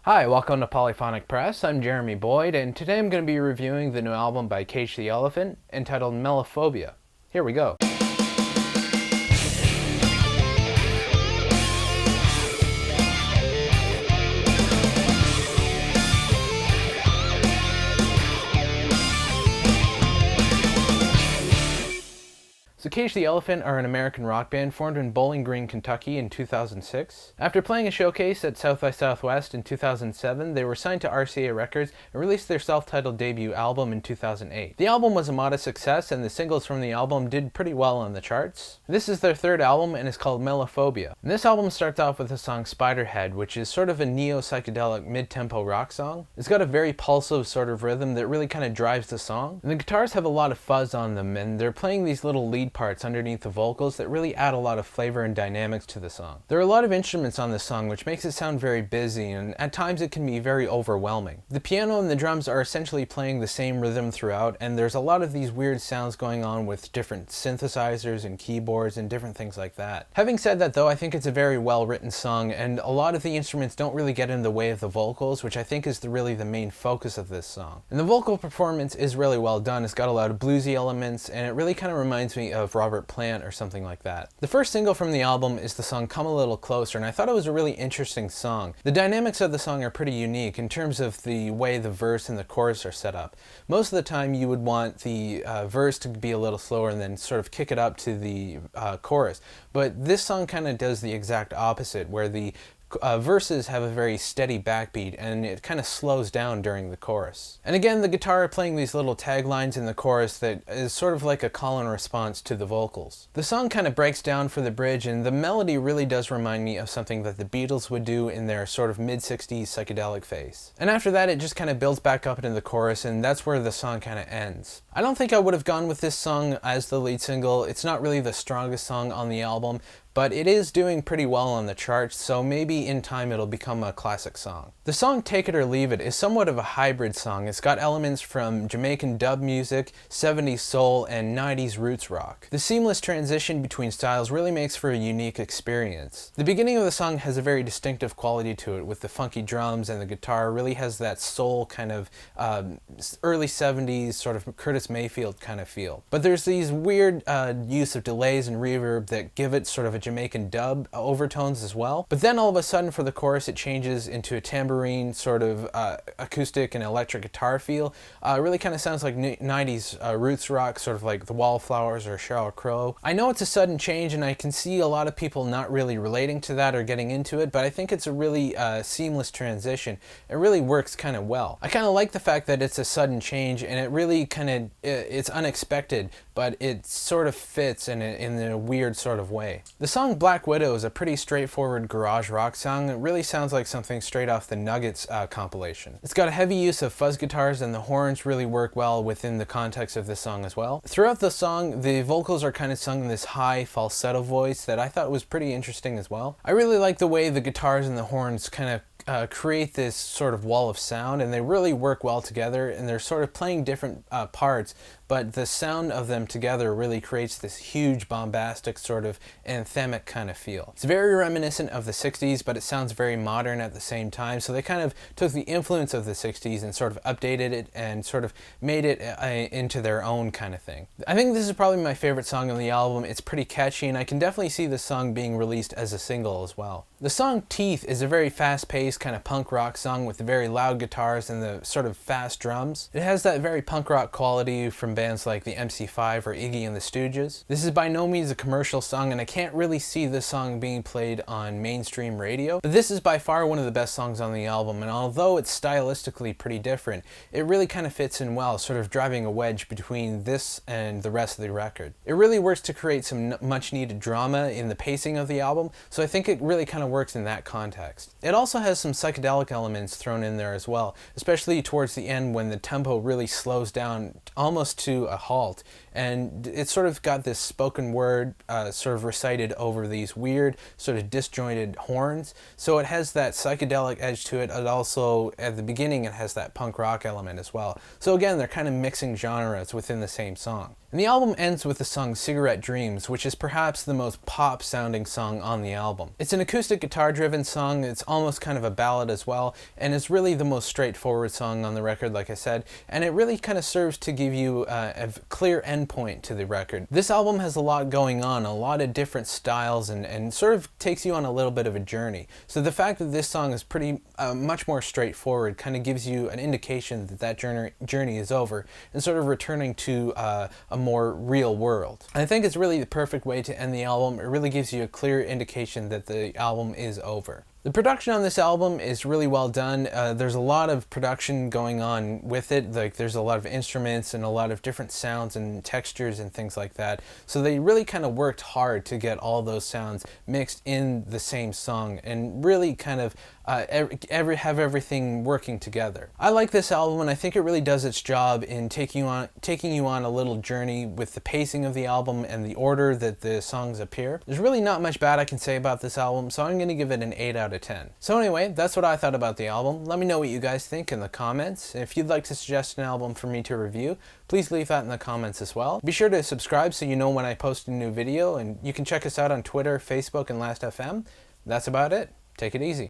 Hi, welcome to Polyphonic Press. I'm Jeremy Boyd, and today I'm going to be reviewing the new album by Cage the Elephant entitled Melophobia. Here we go. So Cage the Elephant are an American rock band formed in Bowling Green, Kentucky in 2006. After playing a showcase at South by Southwest in 2007, they were signed to RCA Records and released their self-titled debut album in 2008. The album was a modest success, and the singles from the album did pretty well on the charts. This is their third album and is called Melophobia. And this album starts off with the song Spiderhead, which is sort of a neo-psychedelic mid-tempo rock song. It's got a very pulsive sort of rhythm that really kind of drives the song. And the guitars have a lot of fuzz on them, and they're playing these little lead parts underneath the vocals that really add a lot of flavor and dynamics to the song. There are a lot of instruments on this song, which makes it sound very busy, and at times it can be very overwhelming. The piano and the drums are essentially playing the same rhythm throughout, and there's a lot of these weird sounds going on with different synthesizers and keyboards and different things like that. Having said that though, I think it's a very well written song, and a lot of the instruments don't really get in the way of the vocals, which I think is really the main focus of this song. And the vocal performance is really well done. It's got a lot of bluesy elements, and it really kind of reminds me of Robert Plant or something like that. The first single from the album is the song Come a Little Closer, and I thought it was a really interesting song. The dynamics of the song are pretty unique in terms of the way the verse and the chorus are set up. Most of the time you would want the verse to be a little slower and then sort of kick it up to the chorus, but this song kind of does the exact opposite, where the verses have a very steady backbeat and it kind of slows down during the chorus. And again, the guitar playing these little taglines in the chorus that is sort of like a call and response to the vocals. The song kind of breaks down for the bridge, and the melody really does remind me of something that the Beatles would do in their sort of mid-60s psychedelic phase. And after that it just kind of builds back up into the chorus, and that's where the song kind of ends. I don't think I would have gone with this song as the lead single. It's not really the strongest song on the album, but it is doing pretty well on the charts, so maybe in time it'll become a classic song. The song Take It or Leave It is somewhat of a hybrid song. It's got elements from Jamaican dub music, 70s soul, and 90s roots rock. The seamless transition between styles really makes for a unique experience. The beginning of the song has a very distinctive quality to it, with the funky drums, and the guitar really has that soul kind of early 70s sort of Curtis Mayfield kind of feel. But there's these weird use of delays and reverb that give it sort of a Jamaican dub overtones as well. But then all of a sudden for the chorus it changes into a tambourine sort of acoustic and electric guitar feel. It really kind of sounds like 90s roots rock, sort of like the Wallflowers or Sheryl Crow. I know it's a sudden change, and I can see a lot of people not really relating to that or getting into it, but I think it's a really seamless transition. It really works kind of well. I kind of like the fact that it's a sudden change, and it really kind of, it's unexpected, but it sort of fits in a weird sort of way. The song Black Widow is a pretty straightforward garage rock song. It really sounds like something straight off the Nuggets compilation. It's got a heavy use of fuzz guitars, and the horns really work well within the context of this song as well. Throughout the song, the vocals are kind of sung in this high falsetto voice that I thought was pretty interesting as well. I really like the way the guitars and the horns kind of create this sort of wall of sound, and they really work well together, and they're sort of playing different parts, but the sound of them together really creates this huge bombastic sort of anthemic kind of feel. It's very reminiscent of the 60s, but it sounds very modern at the same time, so they kind of took the influence of the 60s and sort of updated it and sort of made it into their own kind of thing. I think this is probably my favorite song on the album. It's pretty catchy, and I can definitely see this song being released as a single as well. The song Teeth is a very fast-paced kind of punk rock song with the very loud guitars and the sort of fast drums. It has that very punk rock quality from bands like the MC5 or Iggy and the Stooges. This is by no means a commercial song, and I can't really see this song being played on mainstream radio, but this is by far one of the best songs on the album, and although it's stylistically pretty different, it really kind of fits in well, sort of driving a wedge between this and the rest of the record. It really works to create some much needed drama in the pacing of the album, so I think it really kind of works in that context. It also has some psychedelic elements thrown in there as well, especially towards the end when the tempo really slows down almost to a halt, and it's sort of got this spoken word sort of recited over these weird sort of disjointed horns. So it has that psychedelic edge to it. It also, at the beginning, it has that punk rock element as well. So again, they're kind of mixing genres within the same song. And the album ends with the song Cigarette Dreams, which is perhaps the most pop sounding song on the album. It's an acoustic guitar driven song. It's almost kind of a ballad as well, and it's really the most straightforward song on the record, like I said, and it really kind of serves to give you a clear endpoint to the record. This album has a lot going on, a lot of different styles, and sort of takes you on a little bit of a journey. So the fact that this song is pretty much more straightforward kind of gives you an indication that that journey is over and sort of returning to a more real world. And I think it's really the perfect way to end the album. It really gives you a clear indication that the album is over. The production on this album is really well done. There's a lot of production going on with it. Like, there's a lot of instruments and a lot of different sounds and textures and things like that. So they really kind of worked hard to get all those sounds mixed in the same song and really kind of have everything working together. I like this album, and I think it really does its job in taking you on a little journey with the pacing of the album and the order that the songs appear. There's really not much bad I can say about this album, so I'm going to give it an 8 out of 10. So anyway, that's what I thought about the album. Let me know what you guys think in the comments. If you'd like to suggest an album for me to review, please leave that in the comments as well. Be sure to subscribe so you know when I post a new video, and you can check us out on Twitter, Facebook, and Last.fm. That's about it. Take it easy.